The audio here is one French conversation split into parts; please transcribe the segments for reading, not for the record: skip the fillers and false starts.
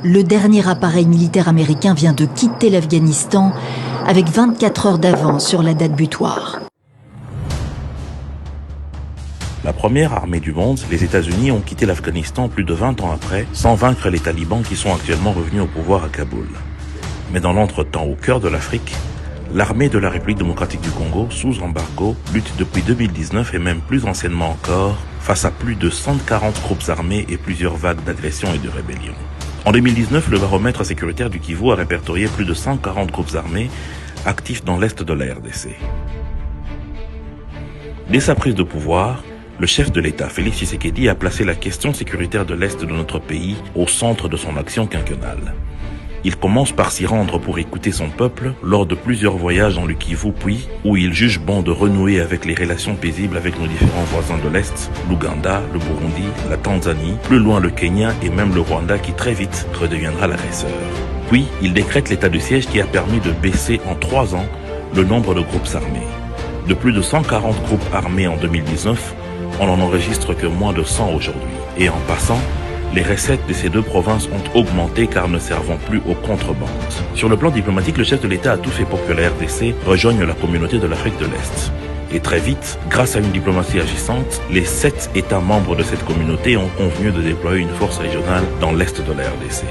le dernier appareil militaire américain vient de quitter l'Afghanistan avec 24 heures d'avance sur la date butoir. La première armée du monde, les États-Unis, ont quitté l'Afghanistan plus de 20 ans après, sans vaincre les talibans qui sont actuellement revenus au pouvoir à Kaboul. Mais dans l'entretemps, au cœur de l'Afrique, l'armée de la République démocratique du Congo, sous embargo, lutte depuis 2019 et même plus anciennement encore, face à plus de 140 groupes armés et plusieurs vagues d'agressions et de rébellions. En 2019, le baromètre sécuritaire du Kivu a répertorié plus de 140 groupes armés actifs dans l'est de la RDC. Dès sa prise de pouvoir, le chef de l'État, Félix Tshisekedi, a placé la question sécuritaire de l'Est de notre pays au centre de son action quinquennale. Il commence par s'y rendre pour écouter son peuple lors de plusieurs voyages dans le Kivu, puis où il juge bon de renouer avec les relations paisibles avec nos différents voisins de l'Est, l'Ouganda, le Burundi, la Tanzanie, plus loin le Kenya et même le Rwanda qui très vite redeviendra l'agresseur. Puis, il décrète l'état de siège qui a permis de baisser en 3 ans le nombre de groupes armés. De plus de 140 groupes armés en 2019, on n'en enregistre que moins de 100 aujourd'hui. Et en passant, les recettes de ces deux provinces ont augmenté car ne servant plus aux contrebandes. Sur le plan diplomatique, le chef de l'État a tout fait pour que la RDC rejoigne la communauté de l'Afrique de l'Est. Et très vite, grâce à une diplomatie agissante, les 7 États membres de cette communauté ont convenu de déployer une force régionale dans l'Est de la RDC.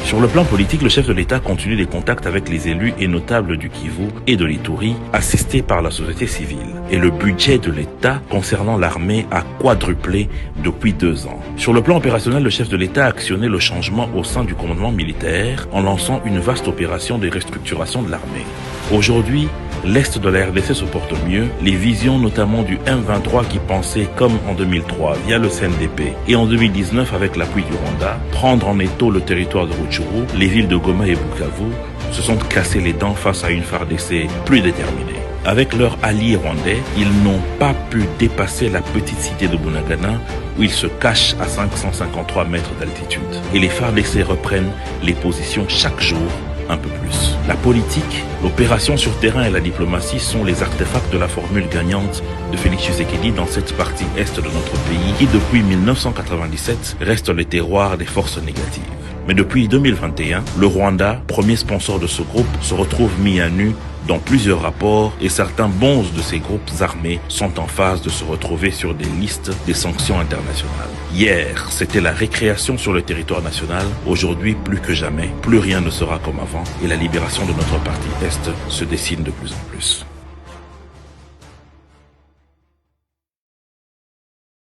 Sur le plan politique, le chef de l'État continue les contacts avec les élus et notables du Kivu et de l'Ituri, assistés par la société civile. Et le budget de l'État concernant l'armée a quadruplé depuis 2 ans. Sur le plan opérationnel, le chef de l'État a actionné le changement au sein du commandement militaire en lançant une vaste opération de restructuration de l'armée. Aujourd'hui, l'Est de la RDC se porte mieux, les visions notamment du M23 qui pensait comme en 2003 via le CNDP et en 2019 avec l'appui du Rwanda, prendre en étau le territoire de Rutshuru, les villes de Goma et Bukavu, se sont cassés les dents face à une FARDC plus déterminée. Avec leurs alliés rwandais, ils n'ont pas pu dépasser la petite cité de Bunagana où ils se cachent à 553 mètres d'altitude. Et les FARDC reprennent les positions chaque jour un peu plus. La politique, l'opération sur terrain et la diplomatie sont les artefacts de la formule gagnante de Félix Tshisekedi dans cette partie est de notre pays qui depuis 1997 reste le terroir des forces négatives. Mais depuis 2021, le Rwanda, premier sponsor de ce groupe, se retrouve mis à nu dans plusieurs rapports et certains bons de ces groupes armés sont en phase de se retrouver sur des listes des sanctions internationales. Hier, c'était la récréation sur le territoire national. Aujourd'hui, plus que jamais, plus rien ne sera comme avant et la libération de notre partie Est se dessine de plus en plus.